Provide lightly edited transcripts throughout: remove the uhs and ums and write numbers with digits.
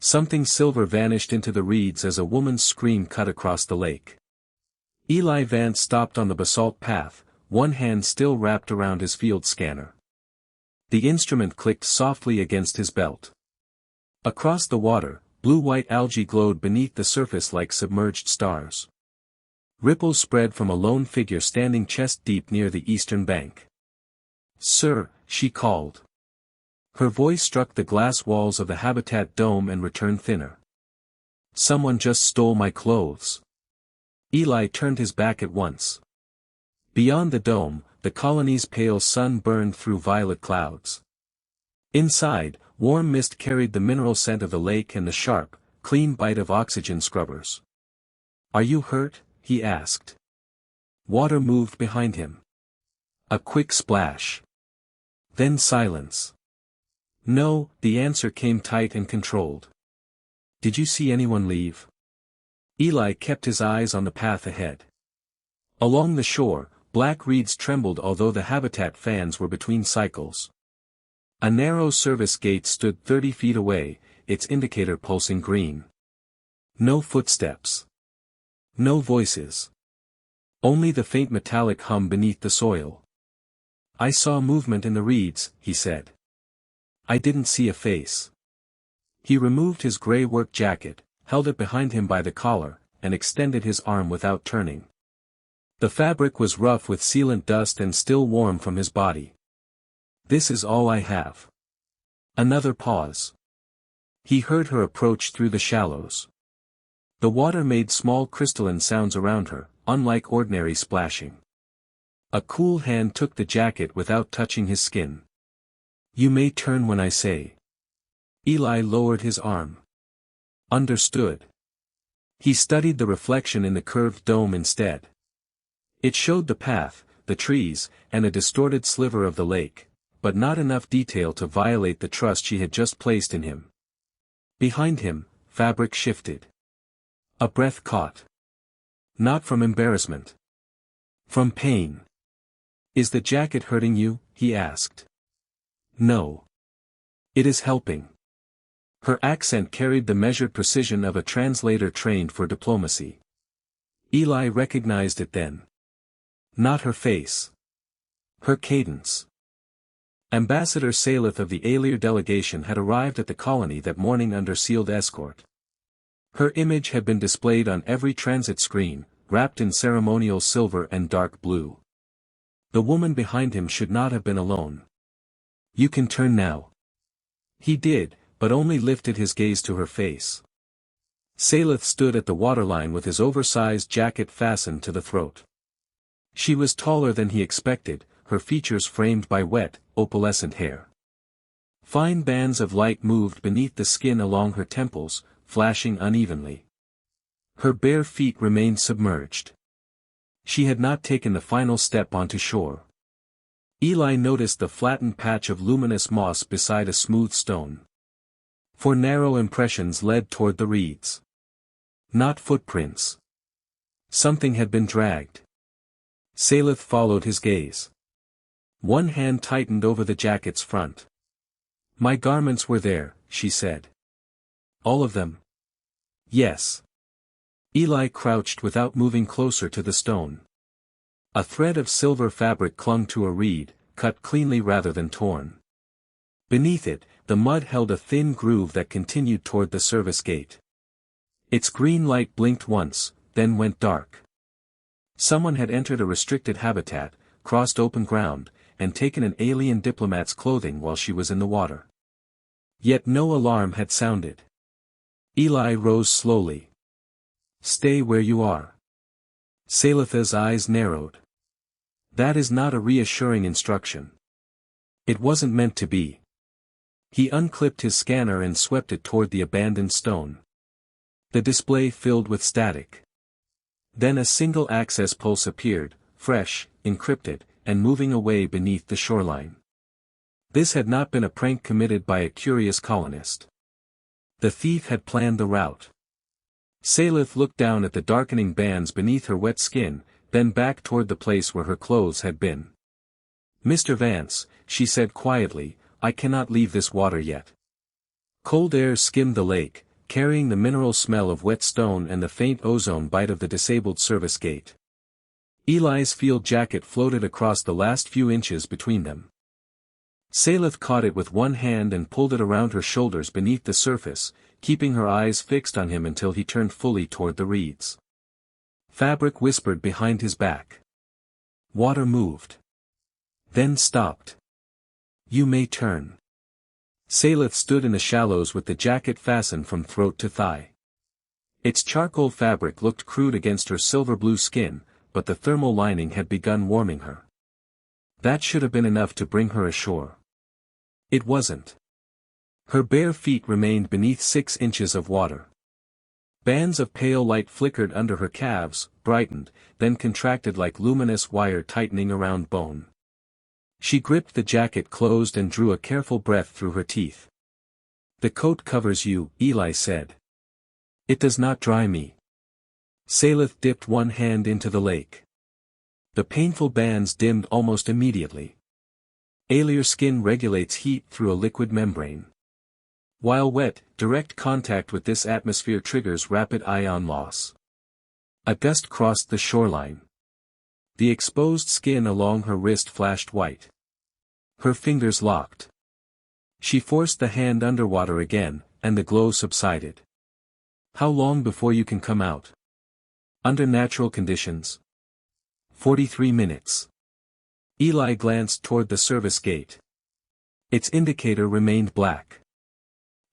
Something silver vanished into the reeds as a woman's scream cut across the lake. Eli Vance stopped on the basalt path, one hand still wrapped around his field scanner. The instrument clicked softly against his belt. Across the water, blue-white algae glowed beneath the surface like submerged stars. Ripples spread from a lone figure standing chest-deep near the eastern bank. "Sir," she called. Her voice struck the glass walls of the habitat dome and returned thinner. "Someone just stole my clothes." Eli turned his back at once. Beyond the dome, the colony's pale sun burned through violet clouds. Inside, warm mist carried the mineral scent of the lake and the sharp, clean bite of oxygen scrubbers. "Are you hurt?" he asked. Water moved behind him. A quick splash. Then silence. "No," the answer came tight and controlled. "Did you see anyone leave?" Eli kept his eyes on the path ahead. Along the shore, black reeds trembled although the habitat fans were between cycles. A narrow service gate stood 30 feet away, its indicator pulsing green. No footsteps. No voices. Only the faint metallic hum beneath the soil. "I saw movement in the reeds," he said. "I didn't see a face." He removed his gray work jacket, held it behind him by the collar, and extended his arm without turning. The fabric was rough with sealant dust and still warm from his body. "This is all I have." Another pause. He heard her approach through the shallows. The water made small crystalline sounds around her, unlike ordinary splashing. A cool hand took the jacket without touching his skin. "You may turn when I say." Eli lowered his arm. "Understood." He studied the reflection in the curved dome instead. It showed the path, the trees, and a distorted sliver of the lake, but not enough detail to violate the trust she had just placed in him. Behind him, fabric shifted. A breath caught. Not from embarrassment. From pain. "Is the jacket hurting you?" he asked. "No. It is helping." Her accent carried the measured precision of a translator trained for diplomacy. Eli recognized it then. Not her face. Her cadence. Ambassador Saelith of the Aelyr delegation had arrived at the colony that morning under sealed escort. Her image had been displayed on every transit screen, wrapped in ceremonial silver and dark blue. The woman behind him should not have been alone. "You can turn now." He did, but only lifted his gaze to her face. Saelith stood at the waterline with his oversized jacket fastened to the throat. She was taller than he expected, her features framed by wet, opalescent hair. Fine bands of light moved beneath the skin along her temples, flashing unevenly. Her bare feet remained submerged. She had not taken the final step onto shore. Eli noticed the flattened patch of luminous moss beside a smooth stone. Four narrow impressions led toward the reeds. Not footprints. Something had been dragged. Saelith followed his gaze. One hand tightened over the jacket's front. "My garments were there," she said. "All of them?" "Yes." Eli crouched without moving closer to the stone. A thread of silver fabric clung to a reed, cut cleanly rather than torn. Beneath it, the mud held a thin groove that continued toward the service gate. Its green light blinked once, then went dark. Someone had entered a restricted habitat, crossed open ground, and taken an alien diplomat's clothing while she was in the water. Yet no alarm had sounded. Eli rose slowly. "Stay where you are." Saelith's eyes narrowed. That is not a reassuring instruction. It wasn't meant to be. He unclipped his scanner and swept it toward the abandoned stone. The display filled with static. Then a single access pulse appeared, fresh, encrypted, and moving away beneath the shoreline. This had not been a prank committed by a curious colonist. The thief had planned the route. Saelith looked down at the darkening bands beneath her wet skin, then back toward the place where her clothes had been. "Mr. Vance," she said quietly, "I cannot leave this water yet." Cold air skimmed the lake, carrying the mineral smell of wet stone and the faint ozone bite of the disabled service gate. Eli's field jacket floated across the last few inches between them. Saelith caught it with one hand and pulled it around her shoulders beneath the surface, keeping her eyes fixed on him until he turned fully toward the reeds. Fabric whispered behind his back. Water moved. Then stopped. You may turn. Saelith stood in the shallows with the jacket fastened from throat to thigh. Its charcoal fabric looked crude against her silver-blue skin, but the thermal lining had begun warming her. That should have been enough to bring her ashore. It wasn't. Her bare feet remained beneath 6 inches of water. Bands of pale light flickered under her calves, brightened, then contracted like luminous wire tightening around bone. She gripped the jacket closed and drew a careful breath through her teeth. The coat covers you, Eli said. It does not dry me. Saelith dipped one hand into the lake. The painful bands dimmed almost immediately. Aelyr skin regulates heat through a liquid membrane. While wet, direct contact with this atmosphere triggers rapid ion loss. A gust crossed the shoreline. The exposed skin along her wrist flashed white. Her fingers locked. She forced the hand underwater again, and the glow subsided. How long before you can come out? Under natural conditions? 43 minutes. Eli glanced toward the service gate. Its indicator remained black.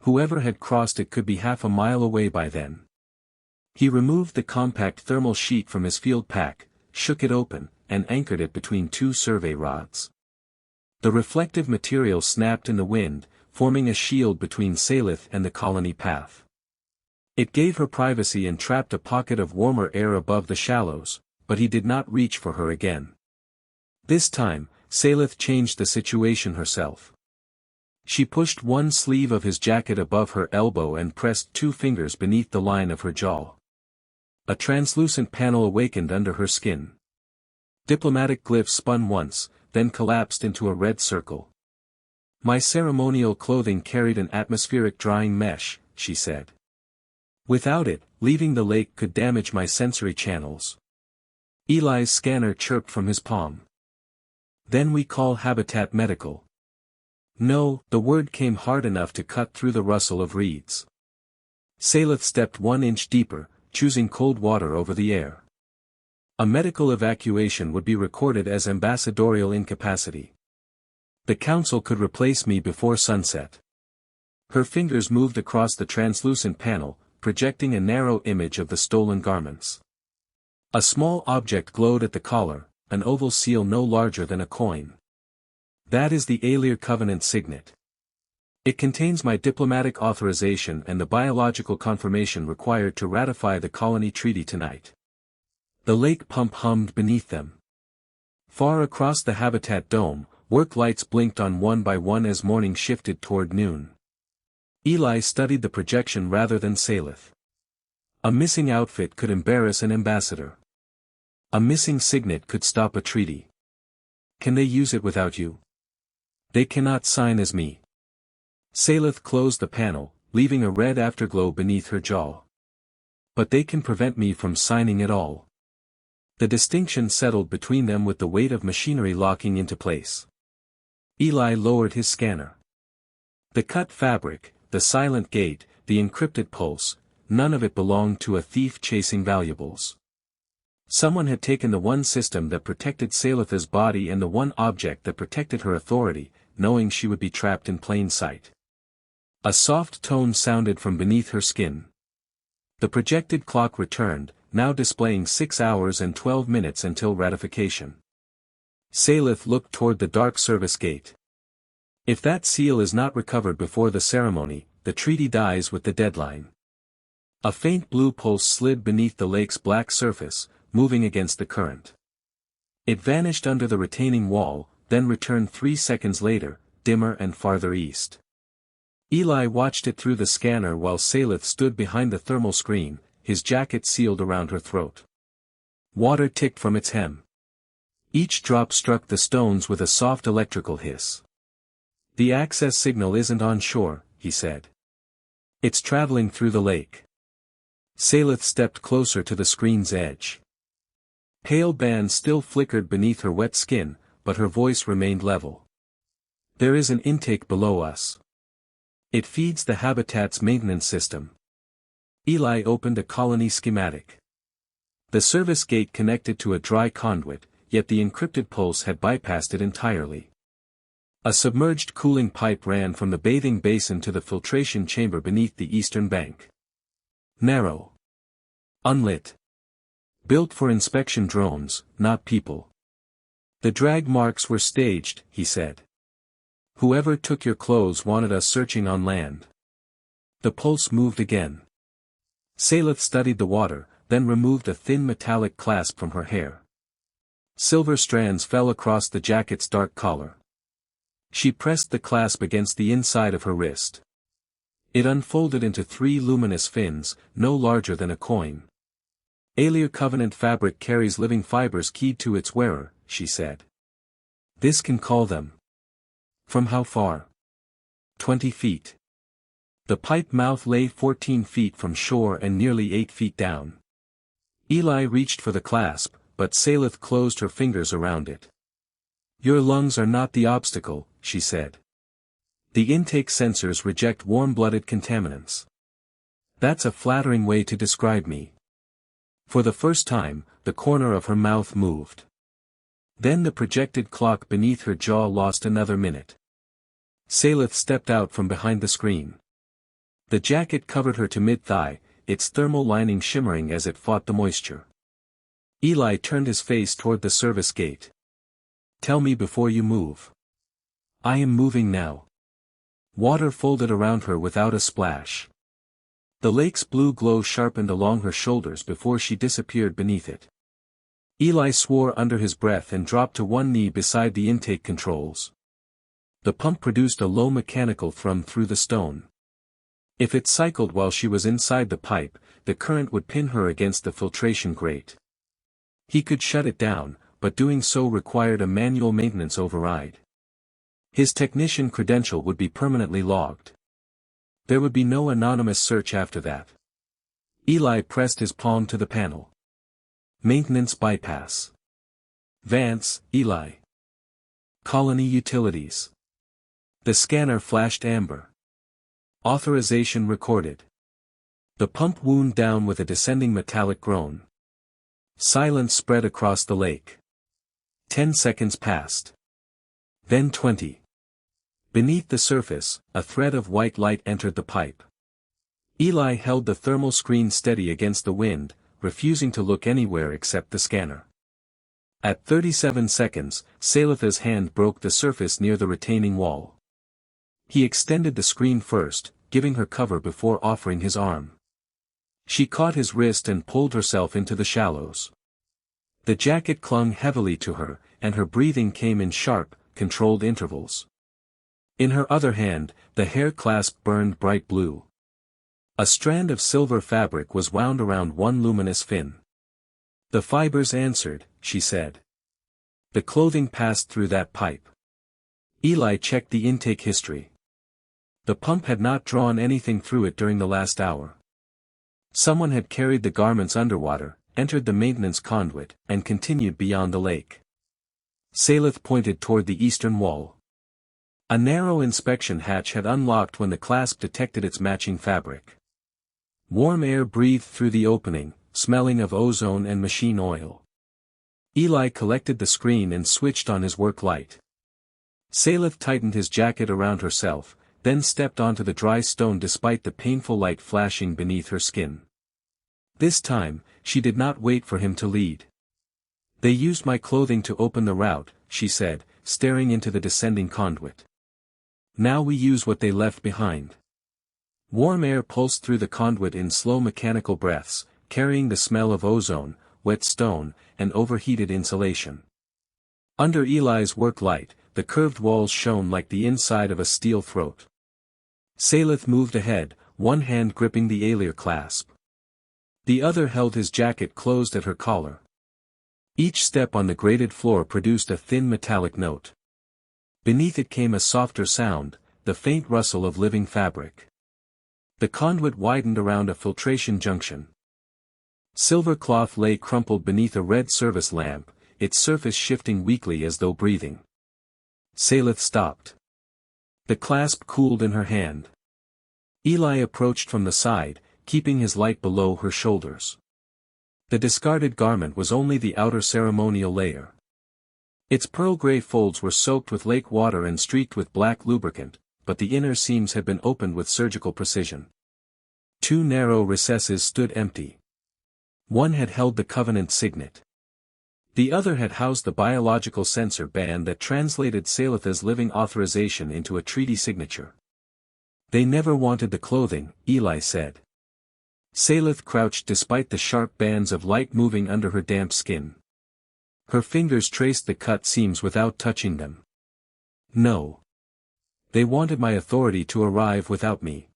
Whoever had crossed it could be half a mile away by then. He removed the compact thermal sheet from his field pack, shook it open, and anchored it between 2 survey rods. The reflective material snapped in the wind, forming a shield between Saelith and the colony path. It gave her privacy and trapped a pocket of warmer air above the shallows, but he did not reach for her again. This time, Saelith changed the situation herself. She pushed one sleeve of his jacket above her elbow and pressed 2 fingers beneath the line of her jaw. A translucent panel awakened under her skin. Diplomatic glyphs spun once, then collapsed into a red circle. My ceremonial clothing carried an atmospheric drying mesh, she said. Without it, leaving the lake could damage my sensory channels. Eli's scanner chirped from his palm. Then we call Habitat Medical. No, the word came hard enough to cut through the rustle of reeds. Saelith stepped 1 inch deeper, choosing cold water over the air. A medical evacuation would be recorded as ambassadorial incapacity. The council could replace me before sunset. Her fingers moved across the translucent panel, projecting a narrow image of the stolen garments. A small object glowed at the collar, an oval seal no larger than a coin. That is the Aelyr Covenant signet. It contains my diplomatic authorization and the biological confirmation required to ratify the colony treaty tonight. The lake pump hummed beneath them. Far across the habitat dome, work lights blinked on one by one as morning shifted toward noon. Eli studied the projection rather than Saelith. A missing outfit could embarrass an ambassador. A missing signet could stop a treaty. Can they use it without you? They cannot sign as me. Saelith closed the panel, leaving a red afterglow beneath her jaw. But they can prevent me from signing at all. The distinction settled between them with the weight of machinery locking into place. Eli lowered his scanner. The cut fabric, the silent gate, the encrypted pulse, none of it belonged to a thief chasing valuables. Someone had taken the one system that protected Saelith's body and the one object that protected her authority, knowing she would be trapped in plain sight. A soft tone sounded from beneath her skin. The projected clock returned, now displaying 6 hours and 12 minutes until ratification. Saelith looked toward the dark service gate. If that seal is not recovered before the ceremony, the treaty dies with the deadline. A faint blue pulse slid beneath the lake's black surface, moving against the current. It vanished under the retaining wall, then returned 3 seconds later, dimmer and farther east. Eli watched it through the scanner while Saelith stood behind the thermal screen, his jacket sealed around her throat. Water ticked from its hem. Each drop struck the stones with a soft electrical hiss. The access signal isn't on shore, he said. It's traveling through the lake. Saelith stepped closer to the screen's edge. Pale bands still flickered beneath her wet skin, but her voice remained level. There is an intake below us. It feeds the habitat's maintenance system. Eli opened a colony schematic. The service gate connected to a dry conduit, yet the encrypted pulse had bypassed it entirely. A submerged cooling pipe ran from the bathing basin to the filtration chamber beneath the eastern bank. Narrow. Unlit. Built for inspection drones, not people. The drag marks were staged, he said. Whoever took your clothes wanted us searching on land. The pulse moved again. Saelith studied the water, then removed a thin metallic clasp from her hair. Silver strands fell across the jacket's dark collar. She pressed the clasp against the inside of her wrist. It unfolded into 3 luminous fins, no larger than a coin. Aelyr Covenant fabric carries living fibers keyed to its wearer, she said. This can call them. From how far? 20 feet. The pipe mouth lay 14 feet from shore and nearly 8 feet down. Eli reached for the clasp, but Saelith closed her fingers around it. Your lungs are not the obstacle, she said. The intake sensors reject warm-blooded contaminants. That's a flattering way to describe me. For the first time, the corner of her mouth moved. Then the projected clock beneath her jaw lost another minute. Saelith stepped out from behind the screen. The jacket covered her to mid-thigh, its thermal lining shimmering as it fought the moisture. Eli turned his face toward the service gate. Tell me before you move. I am moving now. Water folded around her without a splash. The lake's blue glow sharpened along her shoulders before she disappeared beneath it. Eli swore under his breath and dropped to one knee beside the intake controls. The pump produced a low mechanical thrum through the stone. If it cycled while she was inside the pipe, the current would pin her against the filtration grate. He could shut it down, but doing so required a manual maintenance override. His technician credential would be permanently logged. There would be no anonymous search after that. Eli pressed his palm to the panel. Maintenance bypass. Vance, Eli. Colony utilities. The scanner flashed amber. Authorization recorded. The pump wound down with a descending metallic groan. Silence spread across the lake. 10 seconds passed. Then 20. Beneath the surface, a thread of white light entered the pipe. Eli held the thermal screen steady against the wind, refusing to look anywhere except the scanner. At 37 seconds, Saelith's hand broke the surface near the retaining wall. He extended the screen first, giving her cover before offering his arm. She caught his wrist and pulled herself into the shallows. The jacket clung heavily to her, and her breathing came in sharp, controlled intervals. In her other hand, the hair clasp burned bright blue. A strand of silver fabric was wound around one luminous fin. The fibers answered, she said. The clothing passed through that pipe. Eli checked the intake history. The pump had not drawn anything through it during the last hour. Someone had carried the garments underwater, entered the maintenance conduit, and continued beyond the lake. Saelith pointed toward the eastern wall. A narrow inspection hatch had unlocked when the clasp detected its matching fabric. Warm air breathed through the opening, smelling of ozone and machine oil. Eli collected the screen and switched on his work light. Saelith tightened his jacket around herself, then stepped onto the dry stone despite the painful light flashing beneath her skin. This time, she did not wait for him to lead. They used my clothing to open the route, she said, staring into the descending conduit. Now we use what they left behind. Warm air pulsed through the conduit in slow mechanical breaths, carrying the smell of ozone, wet stone, and overheated insulation. Under Eli's work light, the curved walls shone like the inside of a steel throat. Saelith moved ahead, one hand gripping the Aelyr clasp. The other held his jacket closed at her collar. Each step on the grated floor produced a thin metallic note. Beneath it came a softer sound, the faint rustle of living fabric. The conduit widened around a filtration junction. Silver cloth lay crumpled beneath a red service lamp, its surface shifting weakly as though breathing. Saelith stopped. The clasp cooled in her hand. Eli approached from the side, keeping his light below her shoulders. The discarded garment was only the outer ceremonial layer. Its pearl-gray folds were soaked with lake water and streaked with black lubricant, but the inner seams had been opened with surgical precision. Two narrow recesses stood empty. One had held the Covenant signet. The other had housed the biological sensor band that translated Saelith's living authorization into a treaty signature. They never wanted the clothing, Eli said. Saelith crouched despite the sharp bands of light moving under her damp skin. Her fingers traced the cut seams without touching them. No. They wanted my authority to arrive without me.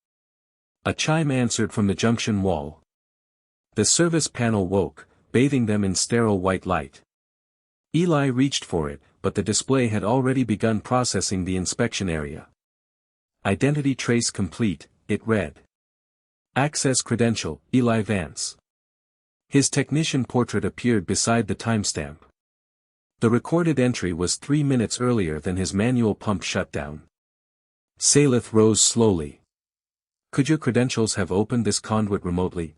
A chime answered from the junction wall. The service panel woke, bathing them in sterile white light. Eli reached for it, but the display had already begun processing the inspection area. Identity trace complete, it read. Access credential, Eli Vance. His technician portrait appeared beside the timestamp. The recorded entry was 3 minutes earlier than his manual pump shutdown. Saelith rose slowly. Could your credentials have opened this conduit remotely?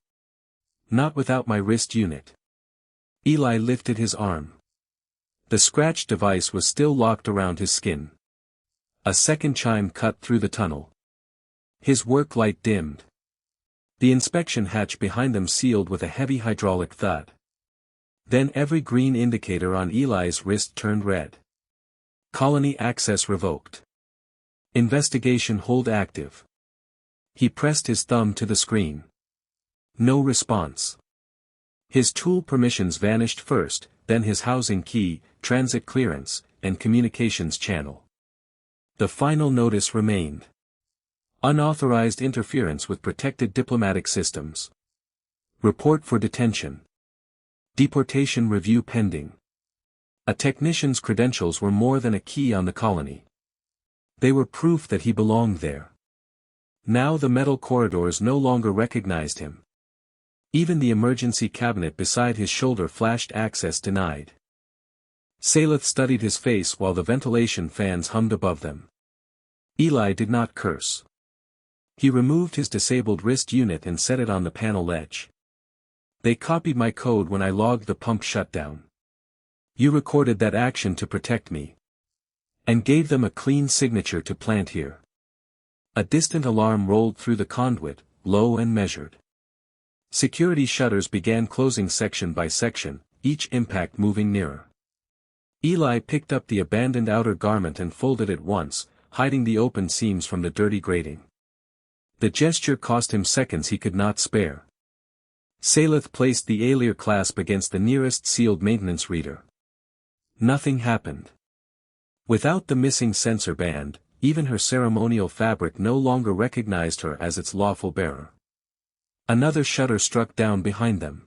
Not without my wrist unit. Eli lifted his arm. The scratch device was still locked around his skin. A second chime cut through the tunnel. His work light dimmed. The inspection hatch behind them sealed with a heavy hydraulic thud. Then every green indicator on Eli's wrist turned red. Colony access revoked. Investigation hold active. He pressed his thumb to the screen. No response. His tool permissions vanished first, then his housing key, transit clearance, and communications channel. The final notice remained. Unauthorized interference with protected diplomatic systems. Report for detention. Deportation review pending. A technician's credentials were more than a key on the colony. They were proof that he belonged there. Now the metal corridors no longer recognized him. Even the emergency cabinet beside his shoulder flashed access denied. Saelith studied his face while the ventilation fans hummed above them. Eli did not curse. He removed his disabled wrist unit and set it on the panel ledge. They copied my code when I logged the pump shutdown. You recorded that action to protect me. And gave them a clean signature to plant here. A distant alarm rolled through the conduit, low and measured. Security shutters began closing section by section, each impact moving nearer. Eli picked up the abandoned outer garment and folded it once, hiding the open seams from the dirty grating. The gesture cost him seconds he could not spare. Saelith placed the Aelyr clasp against the nearest sealed maintenance reader. Nothing happened. Without the missing sensor band, even her ceremonial fabric no longer recognized her as its lawful bearer. Another shutter struck down behind them.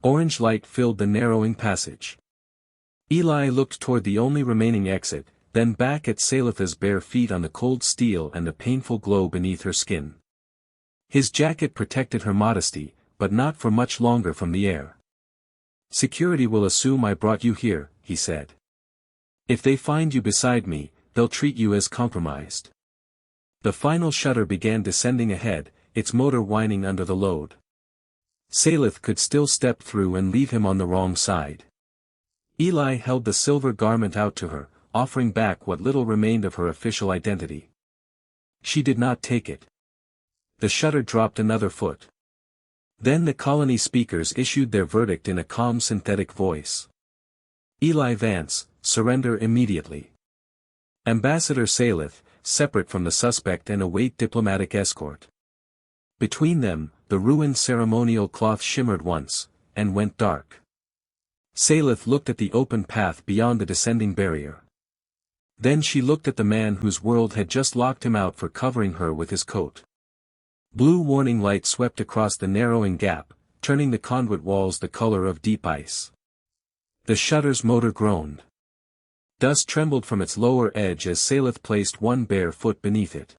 Orange light filled the narrowing passage. Eli looked toward the only remaining exit, then back at Saelith's bare feet on the cold steel and the painful glow beneath her skin. His jacket protected her modesty, but not for much longer from the air. Security will assume I brought you here, he said. If they find you beside me, they'll treat you as compromised. The final shutter began descending ahead, its motor whining under the load. Saelith could still step through and leave him on the wrong side. Eli held the silver garment out to her, offering back what little remained of her official identity. She did not take it. The shutter dropped another foot. Then the colony speakers issued their verdict in a calm synthetic voice. Eli Vance, surrender immediately. Ambassador Saelith, separate from the suspect and await diplomatic escort. Between them, the ruined ceremonial cloth shimmered once, and went dark. Saelith looked at the open path beyond the descending barrier. Then she looked at the man whose world had just locked him out for covering her with his coat. Blue warning light swept across the narrowing gap, turning the conduit walls the color of deep ice. The shutter's motor groaned. Dust trembled from its lower edge as Saelith placed one bare foot beneath it.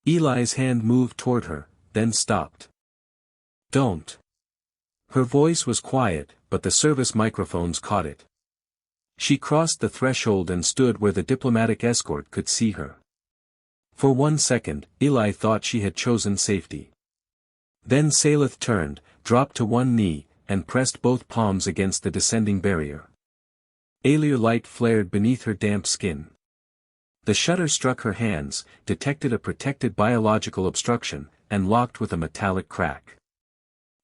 Eli's hand moved toward her, then stopped. Don't. Her voice was quiet, but the service microphones caught it. She crossed the threshold and stood where the diplomatic escort could see her. For 1 second, Eli thought she had chosen safety. Then Saelith turned, dropped to one knee, and pressed both palms against the descending barrier. Aelyr light flared beneath her damp skin. The shutter struck her hands, detected a protected biological obstruction, and locked with a metallic crack.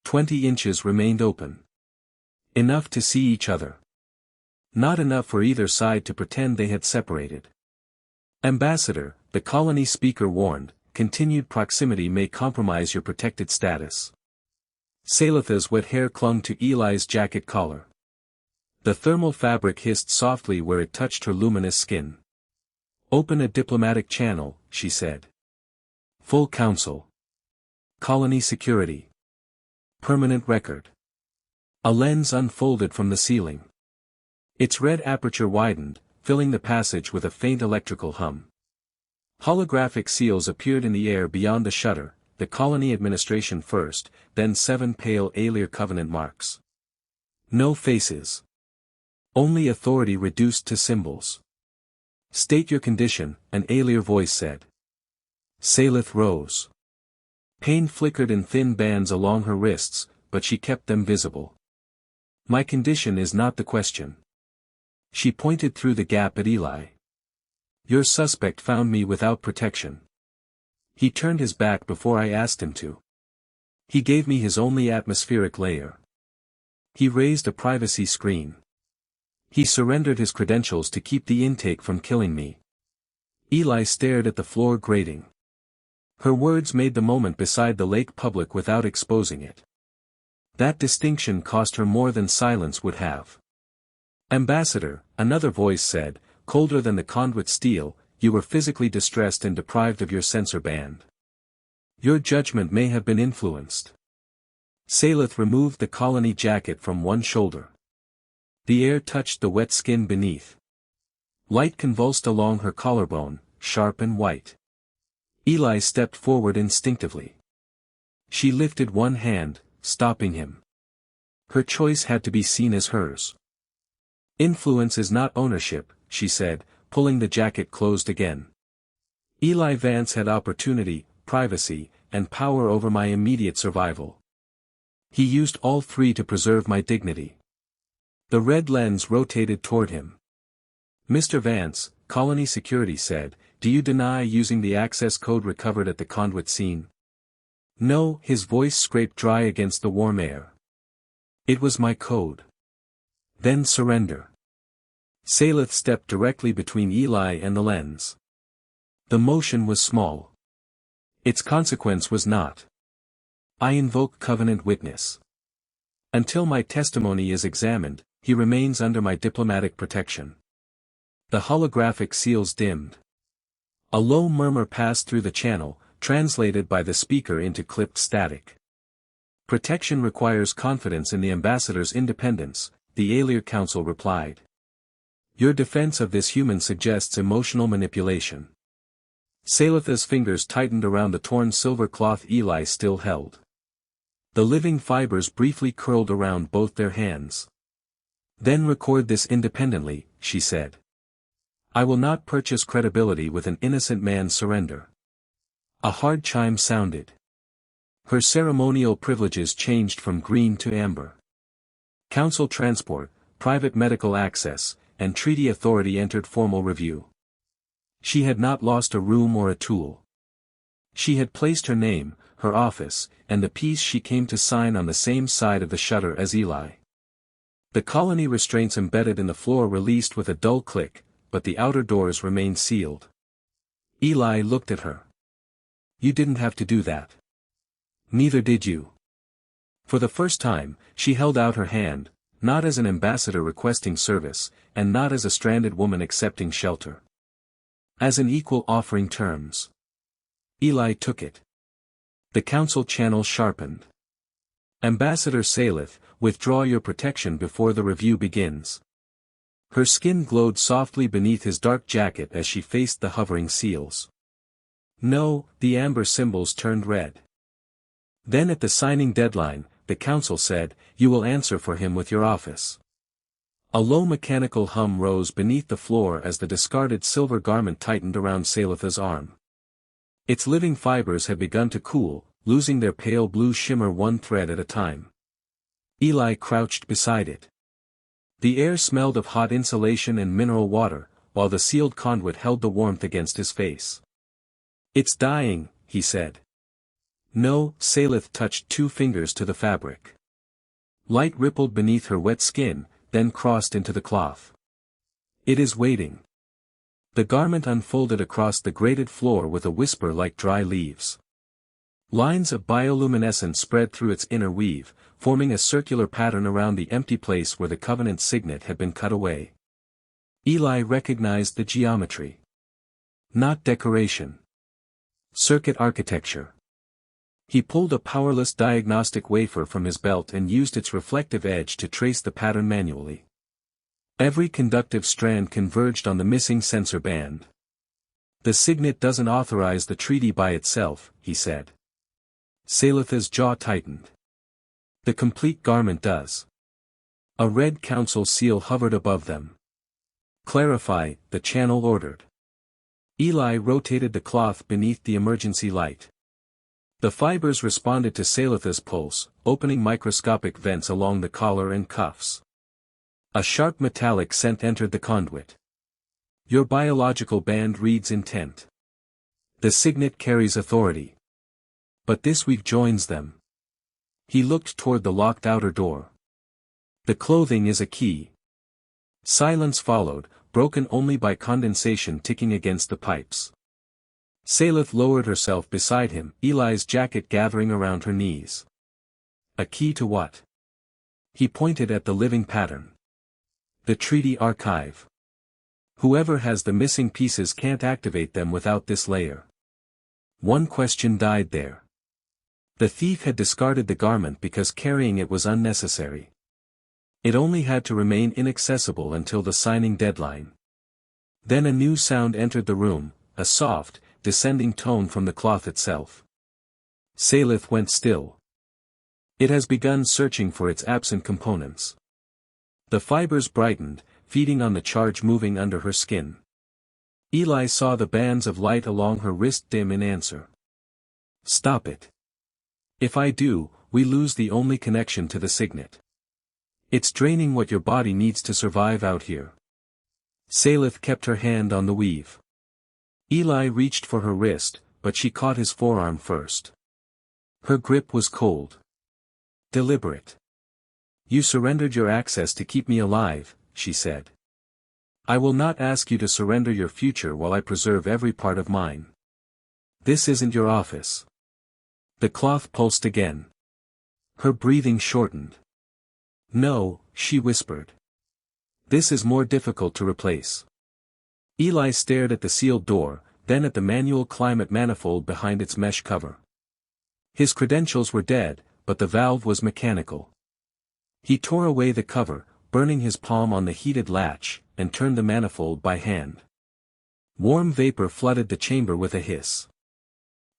20 inches remained open. Enough to see each other. Not enough for either side to pretend they had separated. Ambassador, the colony speaker warned, continued proximity may compromise your protected status. Saelith's wet hair clung to Eli's jacket collar. The thermal fabric hissed softly where it touched her luminous skin. Open a diplomatic channel, she said. Full council. Colony security. Permanent record. A lens unfolded from the ceiling. Its red aperture widened, filling the passage with a faint electrical hum. Holographic seals appeared in the air beyond the shutter, the colony administration first, then 7 pale Aelyr covenant marks. No faces. Only authority reduced to symbols. State your condition, an Aelyr voice said. Saelith rose. Pain flickered in thin bands along her wrists, but she kept them visible. My condition is not the question. She pointed through the gap at Eli. Your suspect found me without protection. He turned his back before I asked him to. He gave me his only atmospheric layer. He raised a privacy screen. He surrendered his credentials to keep the intake from killing me. Eli stared at the floor grating. Her words made the moment beside the lake public without exposing it. That distinction cost her more than silence would have. Ambassador, another voice said, colder than the conduit steel, you were physically distressed and deprived of your sensor band. Your judgment may have been influenced. Saelith removed the colony jacket from one shoulder. The air touched the wet skin beneath. Light convulsed along her collarbone, sharp and white. Eli stepped forward instinctively. She lifted one hand, stopping him. Her choice had to be seen as hers. Influence is not ownership, she said, pulling the jacket closed again. Eli Vance had opportunity, privacy, and power over my immediate survival. He used all three to preserve my dignity. The red lens rotated toward him. Mr. Vance, Colony Security said, do you deny using the access code recovered at the conduit scene? No, his voice scraped dry against the warm air. It was my code. Then surrender. Saelith stepped directly between Eli and the lens. The motion was small. Its consequence was not. I invoke covenant witness. Until my testimony is examined, he remains under my diplomatic protection. The holographic seals dimmed. A low murmur passed through the channel, translated by the speaker into clipped static. Protection requires confidence in the ambassador's independence, the Aelyr Council replied. Your defense of this human suggests emotional manipulation. Saelith's fingers tightened around the torn silver cloth Eli still held. The living fibers briefly curled around both their hands. Then record this independently, she said. I will not purchase credibility with an innocent man's surrender. A hard chime sounded. Her ceremonial privileges changed from green to amber. Council transport, private medical access, and treaty authority entered formal review. She had not lost a room or a tool. She had placed her name, her office, and the piece she came to sign on the same side of the shutter as Eli. The colony restraints embedded in the floor released with a dull click, but the outer doors remained sealed. Eli looked at her. You didn't have to do that. Neither did you. For the first time, she held out her hand, not as an ambassador requesting service, and not as a stranded woman accepting shelter. As an equal offering terms. Eli took it. The council channel sharpened. Ambassador Saelith, withdraw your protection before the review begins. Her skin glowed softly beneath his dark jacket as she faced the hovering seals. No, the amber symbols turned red. Then at the signing deadline, the council said, you will answer for him with your office. A low mechanical hum rose beneath the floor as the discarded silver garment tightened around Saelith's arm. Its living fibers had begun to cool, losing their pale blue shimmer one thread at a time. Eli crouched beside it. The air smelled of hot insulation and mineral water, while the sealed conduit held the warmth against his face. It's dying, he said. No, Saelith touched 2 fingers to the fabric. Light rippled beneath her wet skin, then crossed into the cloth. It is waiting. The garment unfolded across the grated floor with a whisper like dry leaves. Lines of bioluminescence spread through its inner weave, forming a circular pattern around the empty place where the covenant signet had been cut away. Eli recognized the geometry. Not decoration. Circuit architecture. He pulled a powerless diagnostic wafer from his belt and used its reflective edge to trace the pattern manually. Every conductive strand converged on the missing sensor band. The signet doesn't authorize the treaty by itself, he said. Saelith's jaw tightened. The complete garment does. A red council seal hovered above them. Clarify, the channel ordered. Eli rotated the cloth beneath the emergency light. The fibers responded to Saelith's pulse, opening microscopic vents along the collar and cuffs. A sharp metallic scent entered the conduit. Your biological band reads intent. The signet carries authority. But this weave joins them. He looked toward the locked outer door. The clothing is a key. Silence followed, broken only by condensation ticking against the pipes. Saelith lowered herself beside him, Eli's jacket gathering around her knees. A key to what? He pointed at the living pattern. The treaty archive. Whoever has the missing pieces can't activate them without this layer. One question died there. The thief had discarded the garment because carrying it was unnecessary. It only had to remain inaccessible until the signing deadline. Then a new sound entered the room, a soft, descending tone from the cloth itself. Saelith went still. It has begun searching for its absent components. The fibers brightened, feeding on the charge moving under her skin. Eli saw the bands of light along her wrist dim in answer. Stop it. If I do, we lose the only connection to the signet. It's draining what your body needs to survive out here. Saelith kept her hand on the weave. Eli reached for her wrist, but she caught his forearm first. Her grip was cold. Deliberate. You surrendered your access to keep me alive, she said. I will not ask you to surrender your future while I preserve every part of mine. This isn't your office. The cloth pulsed again. Her breathing shortened. No, she whispered. This is more difficult to replace. Eli stared at the sealed door, then at the manual climate manifold behind its mesh cover. His credentials were dead, but the valve was mechanical. He tore away the cover, burning his palm on the heated latch, and turned the manifold by hand. Warm vapor flooded the chamber with a hiss.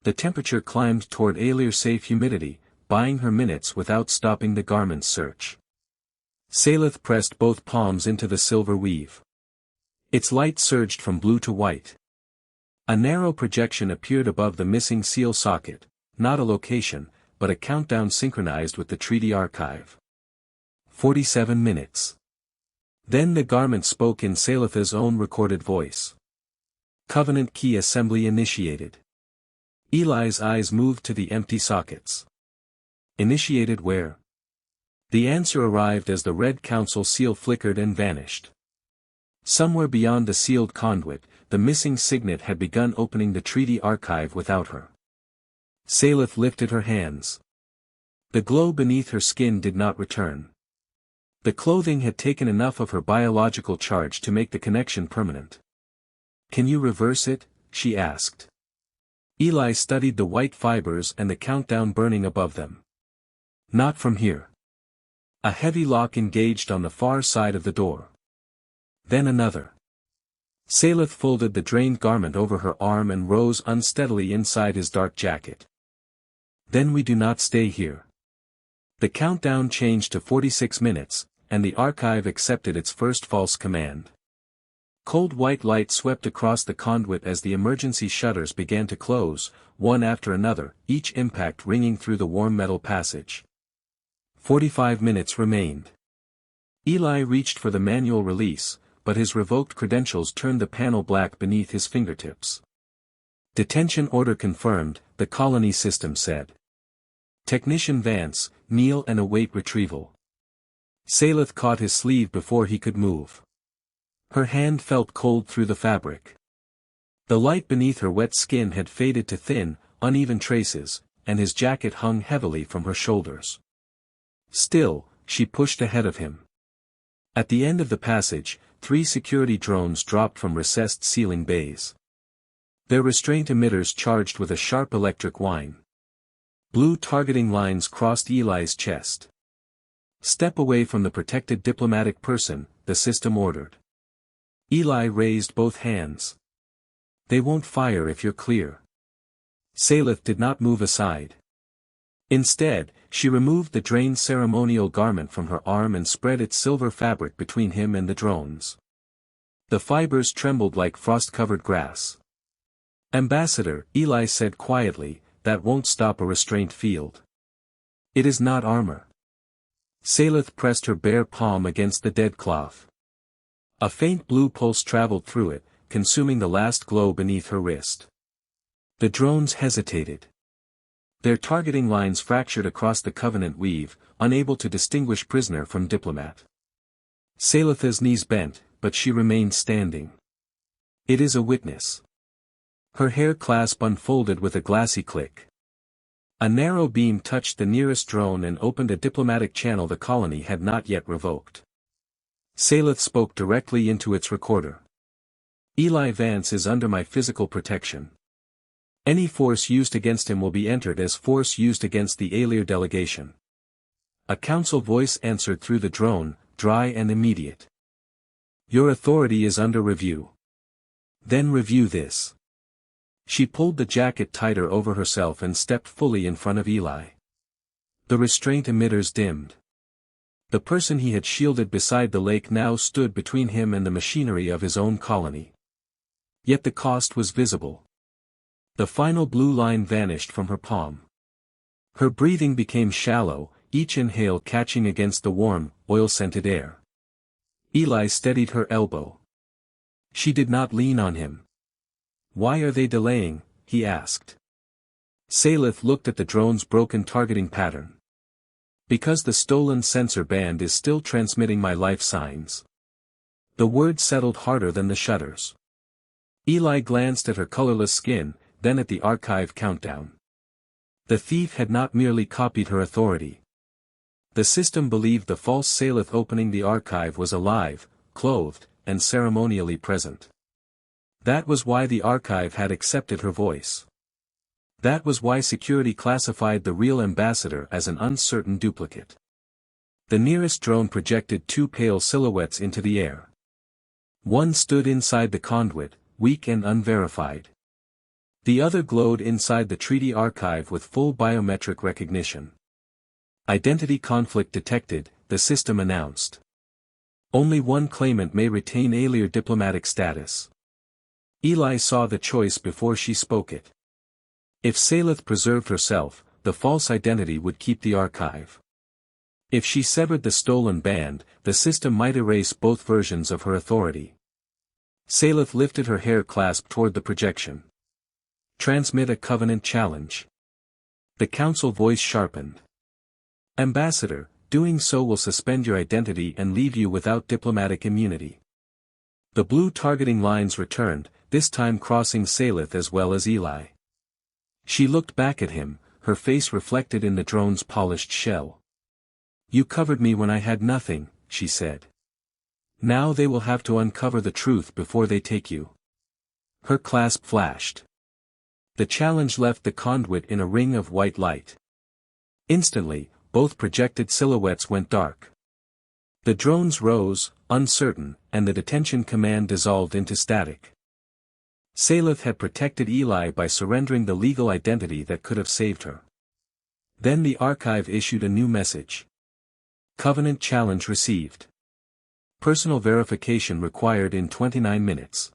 The temperature climbed toward Aelyr-safe humidity, buying her minutes without stopping the garment's search. Saelith pressed both palms into the silver weave. Its light surged from blue to white. A narrow projection appeared above the missing seal socket, not a location, but a countdown synchronized with the treaty archive. 47 minutes. Then the garment spoke in Saelith's own recorded voice. Covenant key assembly initiated. Eli's eyes moved to the empty sockets. Initiated where? The answer arrived as the red council seal flickered and vanished. Somewhere beyond the sealed conduit, the missing signet had begun opening the treaty archive without her. Saelith lifted her hands. The glow beneath her skin did not return. The clothing had taken enough of her biological charge to make the connection permanent. Can you reverse it? She asked. Eli studied the white fibers and the countdown burning above them. Not from here. A heavy lock engaged on the far side of the door. Then another. Saelith folded the drained garment over her arm and rose unsteadily inside his dark jacket. Then we do not stay here. The countdown changed to 46 minutes, and the archive accepted its first false command. Cold white light swept across the conduit as the emergency shutters began to close, one after another, each impact ringing through the warm metal passage. 45 minutes remained. Eli reached for the manual release, but his revoked credentials turned the panel black beneath his fingertips. Detention order confirmed, the colony system said. Technician Vance, kneel and await retrieval. Saelith caught his sleeve before he could move. Her hand felt cold through the fabric. The light beneath her wet skin had faded to thin, uneven traces, and his jacket hung heavily from her shoulders. Still, she pushed ahead of him. At the end of the passage, 3 security drones dropped from recessed ceiling bays. Their restraint emitters charged with a sharp electric whine. Blue targeting lines crossed Eli's chest. Step away from the protected diplomatic person, the system ordered. Eli raised both hands. They won't fire if you're clear. Saelith did not move aside. Instead, she removed the drained ceremonial garment from her arm and spread its silver fabric between him and the drones. The fibers trembled like frost-covered grass. Ambassador, Eli said quietly, that won't stop a restraint field. It is not armor. Saelith pressed her bare palm against the dead cloth. A faint blue pulse traveled through it, consuming the last glow beneath her wrist. The drones hesitated. Their targeting lines fractured across the Covenant weave, unable to distinguish prisoner from diplomat. Saelith's knees bent, but she remained standing. It is a witness. Her hair clasp unfolded with a glassy click. A narrow beam touched the nearest drone and opened a diplomatic channel the colony had not yet revoked. Saelith spoke directly into its recorder. Eli Vance is under my physical protection. Any force used against him will be entered as force used against the Aelyr delegation. A council voice answered through the drone, dry and immediate. Your authority is under review. Then review this. She pulled the jacket tighter over herself and stepped fully in front of Eli. The restraint emitters dimmed. The person he had shielded beside the lake now stood between him and the machinery of his own colony. Yet the cost was visible. The final blue line vanished from her palm. Her breathing became shallow, each inhale catching against the warm, oil-scented air. Eli steadied her elbow. She did not lean on him. Why are they delaying? He asked. Saelith looked at the drone's broken targeting pattern. Because the stolen sensor band is still transmitting my life signs. The word settled harder than the shutters. Eli glanced at her colorless skin, then at the archive countdown. The thief had not merely copied her authority. The system believed the false Saelith opening the archive was alive, clothed, and ceremonially present. That was why the archive had accepted her voice. That was why security classified the real ambassador as an uncertain duplicate. The nearest drone projected 2 pale silhouettes into the air. One stood inside the conduit, weak and unverified. The other glowed inside the treaty archive with full biometric recognition. Identity conflict detected, the system announced. Only one claimant may retain Aelyr diplomatic status. Eli saw the choice before she spoke it. If Saelith preserved herself, the false identity would keep the archive. If she severed the stolen band, the system might erase both versions of her authority. Saelith lifted her hair clasp toward the projection. Transmit a Covenant challenge. The council voice sharpened. Ambassador, doing so will suspend your identity and leave you without diplomatic immunity. The blue targeting lines returned, this time crossing Saelith as well as Eli. She looked back at him, her face reflected in the drone's polished shell. You covered me when I had nothing, she said. Now they will have to uncover the truth before they take you. Her clasp flashed. The challenge left the conduit in a ring of white light. Instantly, both projected silhouettes went dark. The drones rose, uncertain, and the detention command dissolved into static. Saelith had protected Eli by surrendering the legal identity that could have saved her. Then the archive issued a new message. Covenant challenge received. Personal verification required in 29 minutes.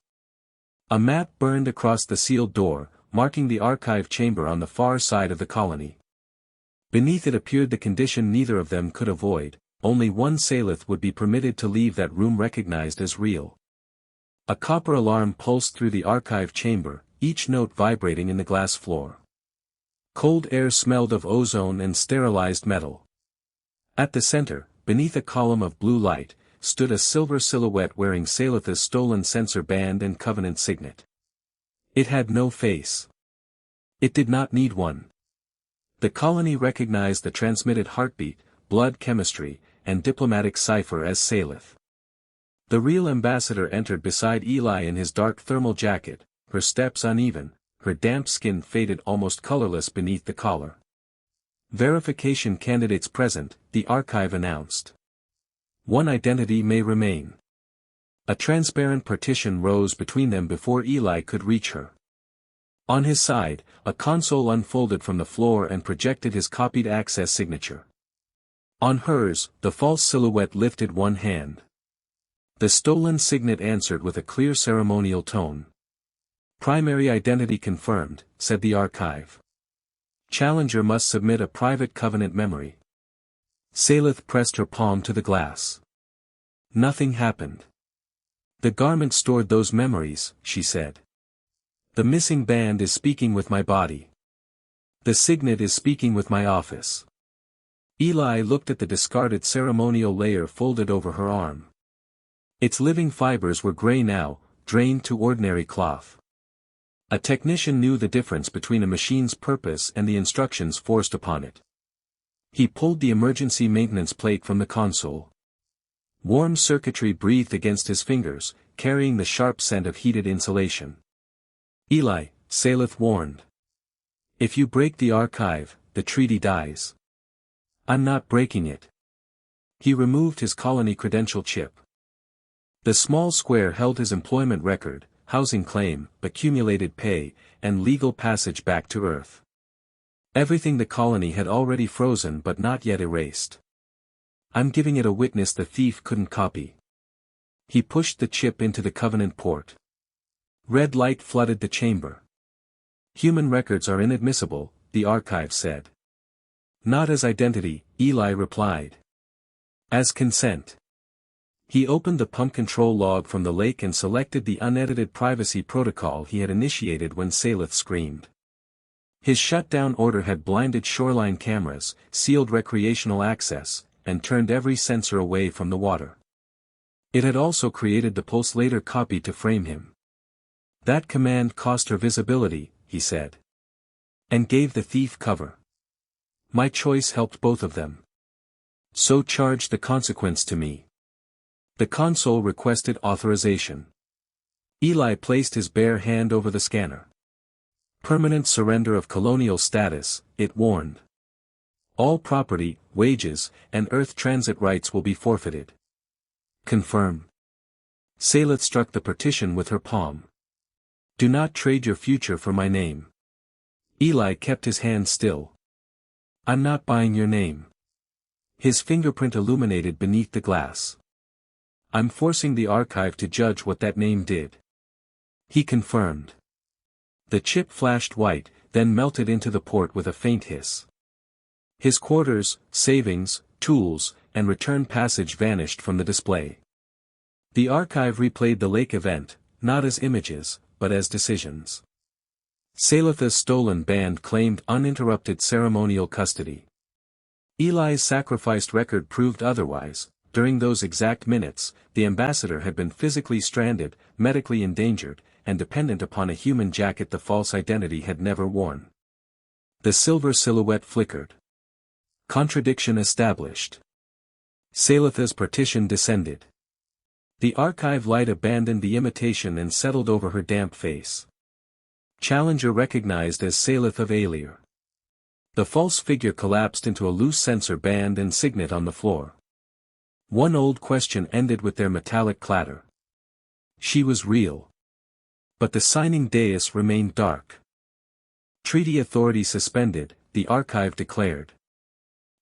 A map burned across the sealed door, marking the archive chamber on the far side of the colony. Beneath it appeared the condition neither of them could avoid: only one Saelith would be permitted to leave that room recognized as real. A copper alarm pulsed through the archive chamber, each note vibrating in the glass floor. Cold air smelled of ozone and sterilized metal. At the center, beneath a column of blue light, stood a silver silhouette wearing Saelith's stolen sensor band and Covenant signet. It had no face. It did not need one. The colony recognized the transmitted heartbeat, blood chemistry, and diplomatic cipher as Saelith. The real ambassador entered beside Eli in his dark thermal jacket, her steps uneven, her damp skin faded almost colorless beneath the collar. Verification candidates present, the archive announced. One identity may remain. A transparent partition rose between them before Eli could reach her. On his side, a console unfolded from the floor and projected his copied access signature. On hers, the false silhouette lifted one hand. The stolen signet answered with a clear ceremonial tone. Primary identity confirmed, said the archive. Challenger must submit a private Covenant memory. Saelith pressed her palm to the glass. Nothing happened. The garment stored those memories, she said. The missing band is speaking with my body. The signet is speaking with my office. Eli looked at the discarded ceremonial layer folded over her arm. Its living fibers were gray now, drained to ordinary cloth. A technician knew the difference between a machine's purpose and the instructions forced upon it. He pulled the emergency maintenance plate from the console. Warm circuitry breathed against his fingers, carrying the sharp scent of heated insulation. Eli, Saelith warned. If you break the archive, the treaty dies. I'm not breaking it. He removed his colony credential chip. The small square held his employment record, housing claim, accumulated pay, and legal passage back to Earth. Everything the colony had already frozen but not yet erased. I'm giving it a witness the thief couldn't copy. He pushed the chip into the Covenant port. Red light flooded the chamber. Human records are inadmissible, the archive said. Not as identity, Eli replied. As consent. He opened the pump control log from the lake and selected the unedited privacy protocol he had initiated when Saelith screamed. His shutdown order had blinded shoreline cameras, sealed recreational access, and turned every sensor away from the water. It had also created the pulse-later copy to frame him. That command cost her visibility, he said. And gave the thief cover. My choice helped both of them. So charge the consequence to me. The console requested authorization. Eli placed his bare hand over the scanner. Permanent surrender of colonial status, it warned. All property, wages, and Earth transit rights will be forfeited. Confirm. Saelith struck the partition with her palm. Do not trade your future for my name. Eli kept his hand still. I'm not buying your name. His fingerprint illuminated beneath the glass. I'm forcing the archive to judge what that name did. He confirmed. The chip flashed white, then melted into the port with a faint hiss. His quarters, savings, tools, and return passage vanished from the display. The archive replayed the lake event, not as images, but as decisions. Saelith's stolen band claimed uninterrupted ceremonial custody. Eli's sacrificed record proved otherwise. During those exact minutes, the ambassador had been physically stranded, medically endangered, and dependent upon a human jacket the false identity had never worn. The silver silhouette flickered. Contradiction established. Saelith's partition descended. The archive light abandoned the imitation and settled over her damp face. Challenger recognized as Saelith of Aelyr. The false figure collapsed into a loose sensor band and signet on the floor. One old question ended with their metallic clatter. She was real. But the signing dais remained dark. Treaty authority suspended, the archive declared.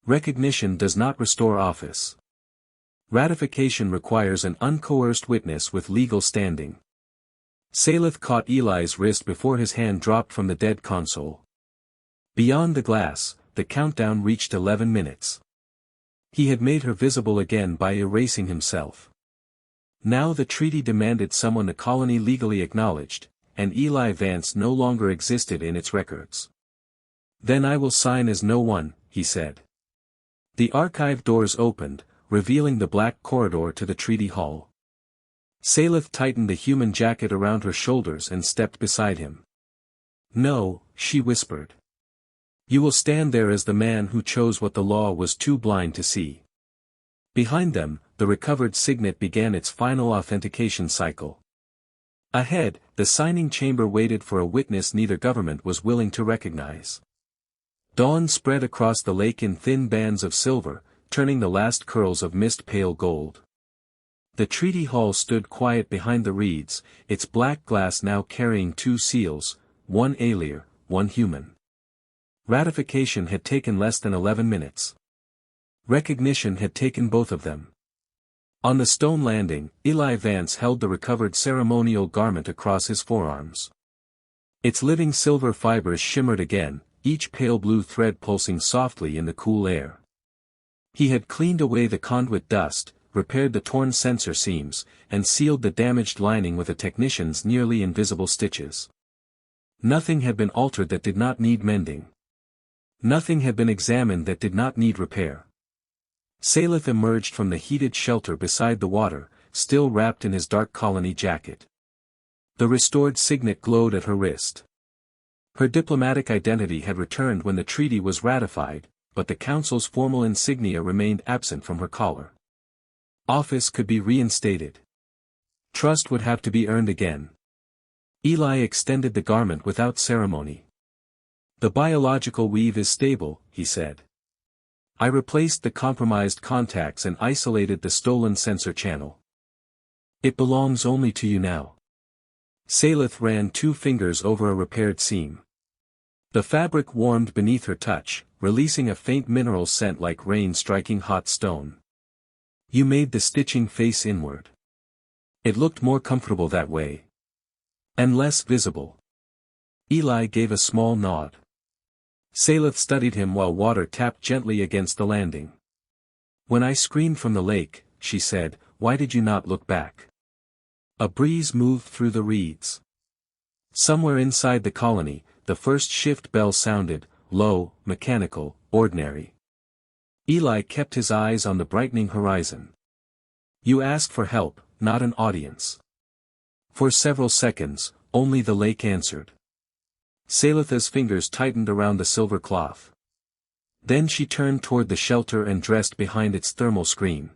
Recognition does not restore office. Ratification requires an uncoerced witness with legal standing. Saelith caught Eli's wrist before his hand dropped from the dead console. Beyond the glass, the countdown reached 11 minutes. He had made her visible again by erasing himself. Now the treaty demanded someone the colony legally acknowledged, and Eli Vance no longer existed in its records. Then I will sign as no one, he said. The archive doors opened, revealing the black corridor to the treaty hall. Saelith tightened the human jacket around her shoulders and stepped beside him. No, she whispered. You will stand there as the man who chose what the law was too blind to see. Behind them, the recovered signet began its final authentication cycle. Ahead, the signing chamber waited for a witness neither government was willing to recognize. Dawn spread across the lake in thin bands of silver, turning the last curls of mist pale gold. The treaty hall stood quiet behind the reeds, its black glass now carrying two seals, one Aelyr, one human. Ratification had taken less than 11 minutes. Recognition had taken both of them. On the stone landing, Eli Vance held the recovered ceremonial garment across his forearms. Its living silver fibers shimmered again, each pale blue thread pulsing softly in the cool air. He had cleaned away the conduit dust, repaired the torn sensor seams, and sealed the damaged lining with a technician's nearly invisible stitches. Nothing had been altered that did not need mending. Nothing had been examined that did not need repair. Saelith emerged from the heated shelter beside the water, still wrapped in his dark colony jacket. The restored signet glowed at her wrist. Her diplomatic identity had returned when the treaty was ratified, but the council's formal insignia remained absent from her collar. Office could be reinstated. Trust would have to be earned again. Eli extended the garment without ceremony. The biological weave is stable, he said. I replaced the compromised contacts and isolated the stolen sensor channel. It belongs only to you now. Saelith ran 2 fingers over a repaired seam. The fabric warmed beneath her touch, releasing a faint mineral scent like rain striking hot stone. You made the stitching face inward. It looked more comfortable that way. And less visible. Eli gave a small nod. Saelith studied him while water tapped gently against the landing. When I screamed from the lake, she said, why did you not look back? A breeze moved through the reeds. Somewhere inside the colony, the first shift bell sounded, low, mechanical, ordinary. Eli kept his eyes on the brightening horizon. You asked for help, not an audience. For several seconds, only the lake answered. Saelith's fingers tightened around the silver cloth. Then she turned toward the shelter and dressed behind its thermal screen.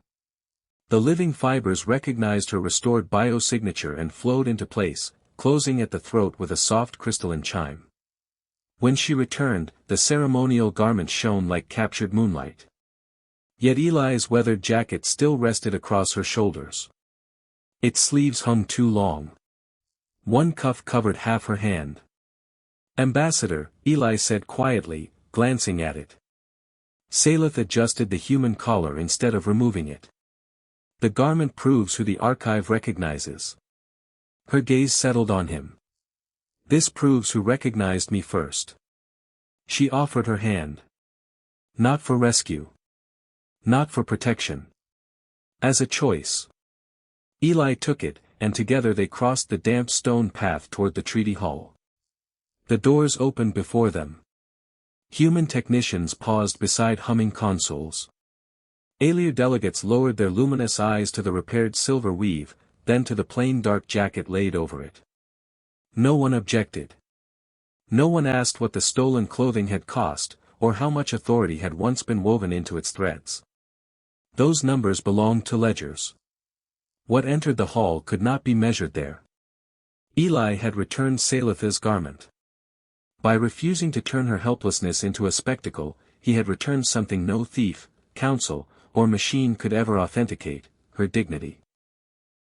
The living fibers recognized her restored biosignature and flowed into place, closing at the throat with a soft crystalline chime. When she returned, the ceremonial garment shone like captured moonlight. Yet Eli's weathered jacket still rested across her shoulders. Its sleeves hung too long. One cuff covered half her hand. Ambassador, Eli said quietly, glancing at it. Saelith adjusted the human collar instead of removing it. The garment proves who the archive recognizes. Her gaze settled on him. This proves who recognized me first. She offered her hand. Not for rescue. Not for protection. As a choice. Eli took it, and together they crossed the damp stone path toward the treaty hall. The doors opened before them. Human technicians paused beside humming consoles. Aelyr delegates lowered their luminous eyes to the repaired silver weave, then to the plain dark jacket laid over it. No one objected. No one asked what the stolen clothing had cost, or how much authority had once been woven into its threads. Those numbers belonged to ledgers. What entered the hall could not be measured there. Eli had returned Saelith's garment. By refusing to turn her helplessness into a spectacle, he had returned something no thief, council, or machine could ever authenticate her dignity.